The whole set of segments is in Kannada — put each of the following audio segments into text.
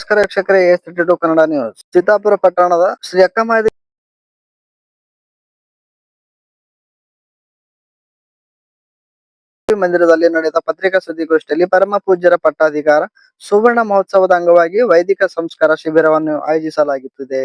ನಮಸ್ಕಾರ ವೀಕ್ಷಕರೇ, ಎಸ್32 ಕನ್ನಡ ನ್ಯೂಸ್. ಚಿತ್ತಾಪುರ ಪಟ್ಟಣದ ಶ್ರೀ ಅಕ್ಕಮಹಾದೇವಿ ಮಂದಿರದಲ್ಲಿ ನಡೆದ ಪತ್ರಿಕಾ ಸುದ್ದಿಗೋಷ್ಠಿಯಲ್ಲಿ ಪರಮ ಪೂಜ್ಯರ ಪಟ್ಟಾಧಿಕಾರ ಸುವರ್ಣ ಮಹೋತ್ಸವದ ಅಂಗವಾಗಿ ವೈದಿಕ ಸಂಸ್ಕಾರ ಶಿಬಿರವನ್ನು ಆಯೋಜಿಸಲಾಗುತ್ತಿದೆ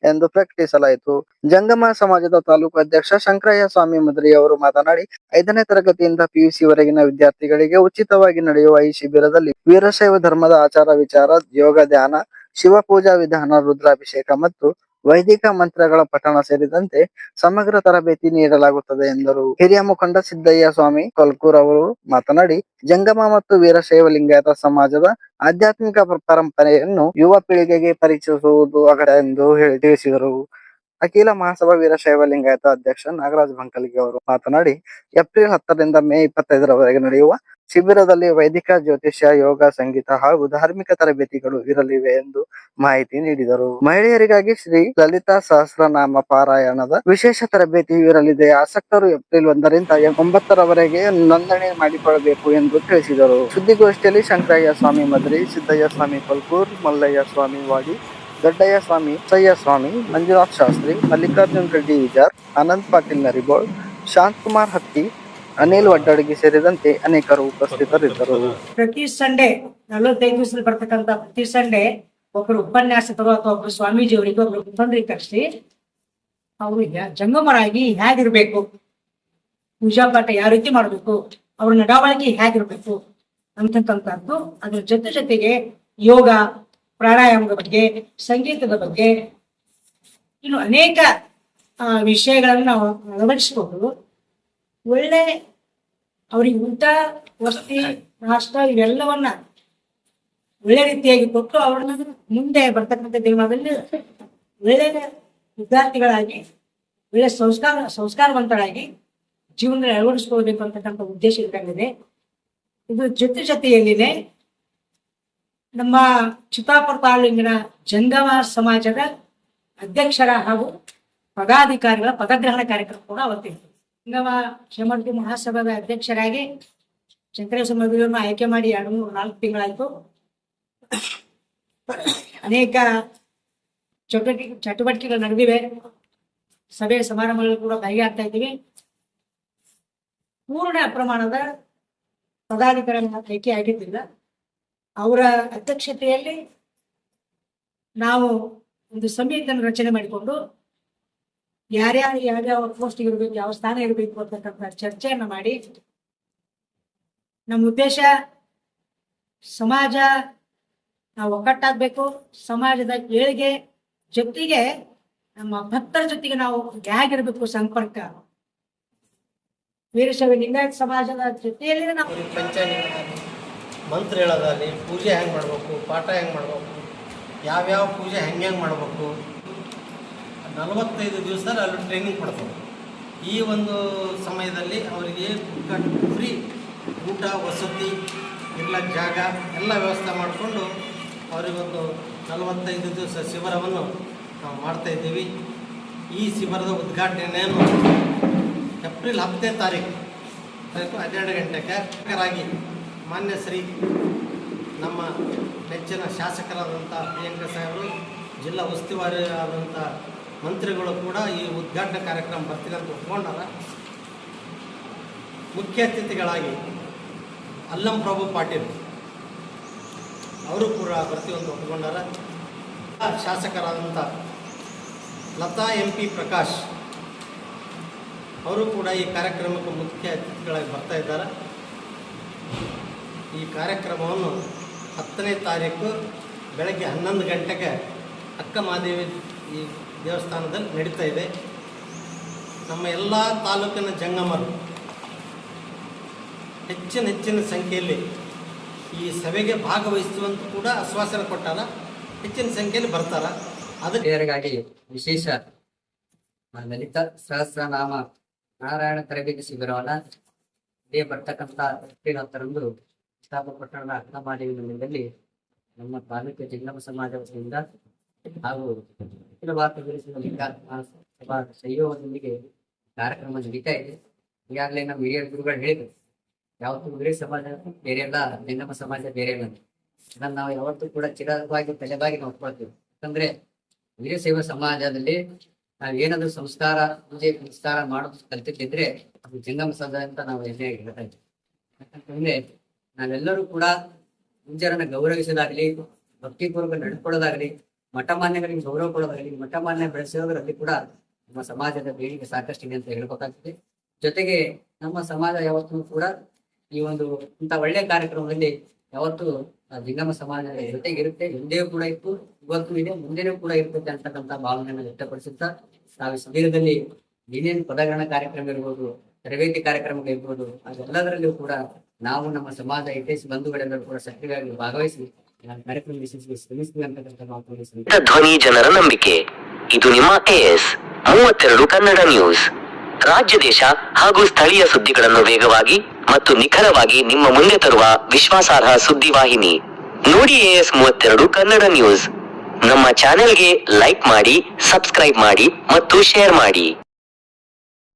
ಎಂದು ಪ್ರಕಟಿಸಲಾಯಿತು. ಜಂಗಮ ಸಮಾಜದ ತಾಲೂಕು ಅಧ್ಯಕ್ಷ ಶಂಕರಯ್ಯ ಸ್ವಾಮಿ ಮದ್ರಿ ಅವರು ಮಾತನಾಡಿ, 5ನೇ ತರಗತಿಯಿಂದ PUC ವರೆಗಿನ ವಿದ್ಯಾರ್ಥಿಗಳಿಗೆ ಉಚಿತವಾಗಿ ನಡೆಯುವ ಈ ಶಿಬಿರದಲ್ಲಿ ವೀರಶೈವ ಧರ್ಮದ ಆಚಾರ ವಿಚಾರ, ಯೋಗ ಧ್ಯಾನ, ಶಿವಪೂಜಾ ವಿಧಾನ, ರುದ್ರಾಭಿಷೇಕ ಮತ್ತು ವೈದಿಕ ಮಂತ್ರಗಳ ಪಠಣ ಸೇರಿದಂತೆ ಸಮಗ್ರ ತರಬೇತಿ ನೀಡಲಾಗುತ್ತದೆ ಎಂದರು. ಹಿರಿಯ ಮುಖಂಡ ಸಿದ್ದಯ್ಯ ಸ್ವಾಮಿ ಕೊಲ್ಕೂರ್ ಅವರು ಮಾತನಾಡಿ, ಜಂಗಮ ಮತ್ತು ವೀರಶೈವ ಲಿಂಗಾಯತ ಸಮಾಜದ ಆಧ್ಯಾತ್ಮಿಕ ಪರಂಪರೆಯನ್ನು ಯುವ ಪೀಳಿಗೆಗೆ ಪರಿಚಯಿಸುವುದು ಅಗತ್ಯ ಎಂದು ತಿಳಿಸಿದರು. ಅಖಿಲ ಮಹಾಸಭಾ ವೀರಶೈವ ಲಿಂಗಾಯತ ಅಧ್ಯಕ್ಷ ನಾಗರಾಜ್ ಬಂಕಲ್ಗಿ ಅವರು ಮಾತನಾಡಿ, ಏಪ್ರಿಲ್ 10ರಿಂದ ಮೇ 25ರವರೆಗೆ ನಡೆಯುವ ಶಿಬಿರದಲ್ಲಿ ವೈದಿಕ ಜ್ಯೋತಿಷ್ಯ, ಯೋಗ, ಸಂಗೀತ ಹಾಗೂ ಧಾರ್ಮಿಕ ತರಬೇತಿಗಳು ಇರಲಿವೆ ಎಂದು ಮಾಹಿತಿ ನೀಡಿದರು. ಮಹಿಳೆಯರಿಗಾಗಿ ಶ್ರೀ ಲಲಿತಾ ಸಹಸ್ರನಾಮ ಪಾರಾಯಣದ ವಿಶೇಷ ತರಬೇತಿ ಇರಲಿದೆ. ಆಸಕ್ತರು ಏಪ್ರಿಲ್ 1ರಿಂದ 9ರವರೆಗೆ ನೋಂದಣಿ ಮಾಡಿಕೊಳ್ಳಬೇಕು ಎಂದು ತಿಳಿಸಿದರು. ಸುದ್ದಿಗೋಷ್ಠಿಯಲ್ಲಿ ಶಂಕರಯ್ಯ ಸ್ವಾಮಿ ಮದ್ರಿ, ಸಿದ್ದಯ್ಯ ಸ್ವಾಮಿ ಕೊಲ್ಕೂರ್, ಮಲ್ಲಯ್ಯ ಸ್ವಾಮಿ ವಾಡಿ, ದೊಡ್ಡಯ್ಯ ಸ್ವಾಮಿ, ಸಯ್ಯ ಸ್ವಾಮಿ, ಮಂಜುನಾಥ್ ಶಾಸ್ತ್ರಿ, ಮಲ್ಲಿಕಾರ್ಜುನ್ ರೆಡ್ಡಿ ವಿಜಾರ್, ಆನಂದ್ ಪಾಟೀಲ್ ನರಿಬೋಳ್, ಶಾಂತಕುಮಾರ್ ಹತ್ತಿ, ಅನಿಲ್ ವಡ್ಡಡ್ಗಿ ಸೇರಿದಂತೆ ಅನೇಕರು ಉಪಸ್ಥಿತರಿದ್ದರು. ಪ್ರತಿ ಸಂಡೇ 45 ದಿವಸದಲ್ಲಿ ಬರ್ತಕ್ಕಂಥ ಪ್ರತಿ ಸಂಡೇ ಒಬ್ಬರು ಉಪನ್ಯಾಸಕರು ಅಥವಾ ಒಬ್ಬರು ಸ್ವಾಮೀಜಿ ಅವರಿಗೆ ಒಬ್ರು ಮುಖಂಡರಿಗೆ ಕರೆಸಿ ಅವ್ರಿಗೆ ಜಂಗಮರಾಗಿ ಹೇಗಿರ್ಬೇಕು, ಪೂಜಾ ಪಾಠ ಯಾವ ರೀತಿ ಮಾಡ್ಬೇಕು, ಅವ್ರ ನಡವಳಿಕೆ ಹೇಗಿರ್ಬೇಕು ಅಂತಕ್ಕಂಥದ್ದು, ಅದ್ರ ಜೊತೆಗೆ ಯೋಗ, ಪ್ರಾಣಾಯಾಮದ ಬಗ್ಗೆ, ಸಂಗೀತದ ಬಗ್ಗೆ, ಇನ್ನು ಅನೇಕ ವಿಷಯಗಳನ್ನು ನಾವು ಅಳವಡಿಸ್ಕೊಂಡು ಒಳ್ಳೆ ಅವ್ರಿಗೆ ಊಟ, ವಸತಿ, ನಾಷ್ಟ ಇವೆಲ್ಲವನ್ನ ಒಳ್ಳೆ ರೀತಿಯಾಗಿ ಕೊಟ್ಟು ಅವ್ರನ್ನ ಮುಂದೆ ಬರ್ತಕ್ಕಂಥ ದಿನಗಳಲ್ಲಿ ಒಳ್ಳೆ ವಿದ್ಯಾರ್ಥಿಗಳಾಗಿ, ಒಳ್ಳೆ ಸಂಸ್ಕಾರವಂತರಾಗಿ ಜೀವನದಲ್ಲಿ ಅಳವಡಿಸ್ಕೊಳ್ಬೇಕು ಅಂತಕ್ಕಂಥ ಉದ್ದೇಶ ಇದ್ದಾಗಿದೆ. ಇದು ಜೊತೆಯಲ್ಲಿದೆ ನಮ್ಮ ಚಿತ್ತಾಪುರ ತಾಲೂಕಿನ ಜಂಗಮ ಸಮಾಜದ ಅಧ್ಯಕ್ಷರ ಹಾಗೂ ಪದಾಧಿಕಾರಿಗಳ ಪದಗ್ರಹಣ ಕಾರ್ಯಕ್ರಮ ಕೂಡ ಅವತ್ತಿತ್ತು. ಜಂಗಮ ಕ್ಷೇಮಾಭಿವೃದ್ಧಿ ಮಹಾಸಭಾದ ಅಧ್ಯಕ್ಷರಾಗಿ ಶಂಕರಯ್ಯ ಸ್ವಾಮಿ ಮದ್ರಿಯವರನ್ನು ಆಯ್ಕೆ ಮಾಡಿ 2-3-4 ತಿಂಗಳಾಯ್ತು. ಅನೇಕ ಚಟುವಟಿಕೆಗಳು ನಡೆದಿವೆ. ಸಭೆ ಸಮಾರಂಭಗಳು ಕೂಡ ಭಾಗಿಯಾಗ್ತಾ ಇದ್ದೀವಿ. ಪೂರ್ಣ ಪ್ರಮಾಣದ ಪದಾಧಿಕಾರಿಗಳ ಆಯ್ಕೆ ಆಗಿದ್ದಿಲ್ಲ. ಅವರ ಅಧ್ಯಕ್ಷತೆಯಲ್ಲಿ ನಾವು ಒಂದು ಸಮಿತಿಯನ್ನು ರಚನೆ ಮಾಡಿಕೊಂಡು ಯಾವ್ಯಾವ ಪೋಸ್ಟ್ ಇರಬೇಕು, ಯಾವ ಸ್ಥಾನ ಇರಬೇಕು ಅಂತಕ್ಕಂಥ ಚರ್ಚೆಯನ್ನ ಮಾಡಿ, ನಮ್ಮ ಉದ್ದೇಶ ಸಮಾಜ ನಾವು ಒಗ್ಗಟ್ಟಾಗಬೇಕು, ಸಮಾಜದ ಏಳಿಗೆ ಜೊತೆಗೆ ನಮ್ಮ ಭಕ್ತರ ಜೊತೆಗೆ ನಾವು ಹೇಗಿರ್ಬೇಕು ಸಂಪರ್ಕ, ವೀರಶೈವ ಲಿಂಗಾಯತ ಸಮಾಜದ ಜೊತೆಯಲ್ಲಿ ನಾವು ಮಂತ್ರ ಹೇಳೋದಾಗಲಿ, ಪೂಜೆ ಹೆಂಗೆ ಮಾಡಬೇಕು, ಪಾಠ ಹೆಂಗೆ ಮಾಡಬೇಕು, ಯಾವ್ಯಾವ ಪೂಜೆ ಹೆಂಗೆ ಮಾಡಬೇಕು, 45 ದಿವಸದಲ್ಲಿ ಅಲ್ಲಿ ಟ್ರೈನಿಂಗ್ ಕೊಡ್ತಾರೆ. ಈ ಒಂದು ಸಮಯದಲ್ಲಿ ಅವರಿಗೆ ಫ್ರೀ ಊಟ, ವಸತಿ, ಇರ್ಲಕ್ಕೆ ಜಾಗ ಎಲ್ಲ ವ್ಯವಸ್ಥೆ ಮಾಡಿಕೊಂಡು ಅವರಿಗೊಂದು 45 ದಿವಸ ಶಿಬಿರವನ್ನು ನಾವು ಮಾಡ್ತಾಯಿದ್ದೀವಿ. ಈ ಶಿಬಿರದ ಉದ್ಘಾಟನೆಯನ್ನು ಏಪ್ರಿಲ್ 10ನೇ ತಾರೀಕು 12 ಗಂಟೆಗೆ ಮಾನ್ಯ ಶ್ರೀ ನಮ್ಮ ನೆಚ್ಚಿನ ಶಾಸಕರಾದಂಥ ಪ್ರಿಯಾಂಕ ಸಾಹೇಬರು, ಜಿಲ್ಲಾ ಉಸ್ತುವಾರಿ ಆದಂಥ ಮಂತ್ರಿಗಳು ಕೂಡ ಈ ಉದ್ಘಾಟನಾ ಕಾರ್ಯಕ್ರಮ ಬರ್ತೀನಿ ಅಂತ ಒಪ್ಕೊಂಡಾರ. ಮುಖ್ಯ ಅತಿಥಿಗಳಾಗಿ ಅಲ್ಲಂ ಪ್ರಭು ಪಾಟೀಲ್ ಅವರು ಕೂಡ ಬರ್ತೀವಿ ಅಂತ ಒಪ್ಕೊಂಡಾರ. ಶಾಸಕರಾದಂಥ ಲತಾ MP ಪ್ರಕಾಶ್ ಅವರು ಕೂಡ ಈ ಕಾರ್ಯಕ್ರಮಕ್ಕೆ ಮುಖ್ಯ ಅತಿಥಿಗಳಾಗಿ ಬರ್ತಾ ಇದ್ದಾರೆ. ಈ ಕಾರ್ಯಕ್ರಮವನ್ನು 10ನೇ ತಾರೀಕು ಬೆಳಗ್ಗೆ 11 ಗಂಟೆಗೆ ಅಕ್ಕಮಹಾದೇವಿ ಈ ದೇವಸ್ಥಾನದಲ್ಲಿ ನಡೀತಾ ಇದೆ. ನಮ್ಮ ಎಲ್ಲ ತಾಲೂಕಿನ ಜಂಗಮರು ಹೆಚ್ಚಿನ ಸಂಖ್ಯೆಯಲ್ಲಿ ಈ ಸಭೆಗೆ ಭಾಗವಹಿಸುವಂತ ಕೂಡ ಆಶ್ವಾಸನೆ ಕೊಟ್ಟಾರ. ಹೆಚ್ಚಿನ ಸಂಖ್ಯೆಯಲ್ಲಿ ಬರ್ತಾರ. ಅದಕ್ಕಾಗಿ ವಿಶೇಷ ಲಲಿತಾ ಸಹಸ್ರನಾಮ ನಾರಾಯಣ ತರಬೇತಿ ಶಿಬಿರವನ್ನ ಇದೇ ಬರ್ತಕ್ಕಂಥ ಏಪ್ರಿಲ್ 10ರಂದು ಚಿತ್ತಾಪುರ ಪಟ್ಟಣದ ಅಕ್ಕಮಹಾದೇವಿ ಮಂದಿರದಲ್ಲಿ ನಮ್ಮ ತಾಲೂಕಿನ ಜಂಗಮ ಸಮಾಜ ವತಿಯಿಂದ ಹಾಗೂ ಅಖಿಲ ಭಾರತ ವೀರಶೈವ ಲಿಂಗಾಯತ ಮಹಾಸಭಾ ಸಹಯೋಗದೊಂದಿಗೆ ಕಾರ್ಯಕ್ರಮ ನಡೀತಾ ಇದೆ. ಈಗಾಗಲೇ ನಮ್ಮ ಹಿರಿಯ ಗುರುಗಳು ಹೇಳಿದ್ರು, ಯಾವತ್ತೂ ವೀರ ಸಮಾಜ ಬೇರೆ ಅಲ್ಲ, ಜಂಗಮ ಸಮಾಜ ಬೇರೆ ಅಲ್ಲ. ಇದನ್ನ ನಾವು ಯಾವತ್ತೂ ಕೂಡ ಚಿರವಾಗಿ ತಲೆಬಾಗಿ ನೋಡ್ಕೊಳ್ತೀವಿ. ಯಾಕಂದ್ರೆ ವೀರಶೈವ ಸಮಾಜದಲ್ಲಿ ನಾವ್ ಏನಾದ್ರು ಸಂಸ್ಕಾರ ಪೂಜೆ ಪುನಸ್ಕಾರ ಮಾಡೋದು ಕಲ್ತಿದ್ದಿದ್ರೆ ಅದು ಜಂಗಮ ಸಮಾಜ ಅಂತ ನಾವು ಹೆಮ್ಮೆ ಹೇಳ್ತಾ ಇದ್ವಿ. ಯಾಕಂತಂದ್ರೆ ನಾವೆಲ್ಲರೂ ಕೂಡ ಪೂಜ್ಯರನ್ನ ಗೌರವಿಸೋದಾಗ್ಲಿ, ಭಕ್ತಿಪೂರ್ವಕ ನಡ್ಕೊಳ್ಳೋದಾಗ್ಲಿ, ಮಠ ಮಾನ್ಯಗಳಿಗೆ ಗೌರವ ಕೊಡೋದಾಗ್ಲಿ, ಮಠ ಮಾನ್ಯ ಬೆಳೆಸೋದ್ರಲ್ಲಿ ಕೂಡ ನಮ್ಮ ಸಮಾಜದ ಬೇಡಿಕೆ ಸಾಕಷ್ಟಿದೆ ಅಂತ ಹೇಳ್ಬೇಕಾಗ್ತದೆ. ಜೊತೆಗೆ ನಮ್ಮ ಸಮಾಜ ಯಾವತ್ತೂ ಕೂಡ ಈ ಒಂದು ಇಂಥ ಒಳ್ಳೆ ಕಾರ್ಯಕ್ರಮದಲ್ಲಿ ಯಾವತ್ತು ಜಂಗಮ ಸಮಾಜದ ಜೊತೆಗಿರುತ್ತೆ, ಹಿಂದೆಯೂ ಕೂಡ ಇತ್ತು, ಇವತ್ತು ಇದೆ, ಮುಂದೆನೂ ಕೂಡ ಇರ್ತದೆ ಅಂತಕ್ಕಂಥ ಭಾವನೆಯನ್ನು ವ್ಯಕ್ತಪಡಿಸುತ್ತಾ ನಾವು ಈ ಶಿಬಿರದಲ್ಲಿ ಏನೇನು ಪದಗ್ರಹಣ ಕಾರ್ಯಕ್ರಮ ಇರ್ಬೋದು, ತರಬೇತಿ ಕಾರ್ಯಕ್ರಮಗಳಿರ್ಬೋದು, ಅದೆಲ್ಲದರಲ್ಲೂ ಕೂಡ ನಾವು ನಮ್ಮ ಸಮಾಜ ಹಿತೈಷಿ ಬಂಧುಗಳೆಲ್ಲರೂ ಕೂಡ ಸಕ್ರಿಯವಾಗಿ ಭಾಗವಹಿಸಿ ಕಾರ್ಯಕ್ರಮ ಯಶಸ್ವಿಗೆ ಶ್ರಮಿಸ್ತೀವಿ ಅಂತಕ್ಕಂಥ ಮಾತುಗಳು. ಧ್ವನಿ ಜನರ ನಂಬಿಕೆ. ಇದು ನಿಮ್ಮ AS 32 ಕನ್ನಡ ನ್ಯೂಸ್. ರಾಜ್ಯ ದೇಶ ಹಾಗೂ ಸ್ಥಳೀಯ ಸುದ್ದಿಗಳನ್ನು ವೇಗವಾಗಿ ಮತ್ತು ನಿಖರವಾಗಿ ನಿಮ್ಮ ಮುಂದೆ ತರುವ ವಿಶ್ವಾಸಾರ್ಹ ಸುದ್ದಿ ವಾಹಿನಿ. ನೋಡಿ AS 32 ಕನ್ನಡ ನ್ಯೂಸ್. ನಮ್ಮ ಚಾನೆಲ್ಗೆ ಲೈಕ್ ಮಾಡಿ, ಸಬ್ಸ್ಕ್ರೈಬ್ ಮಾಡಿ ಮತ್ತು ಶೇರ್ ಮಾಡಿ.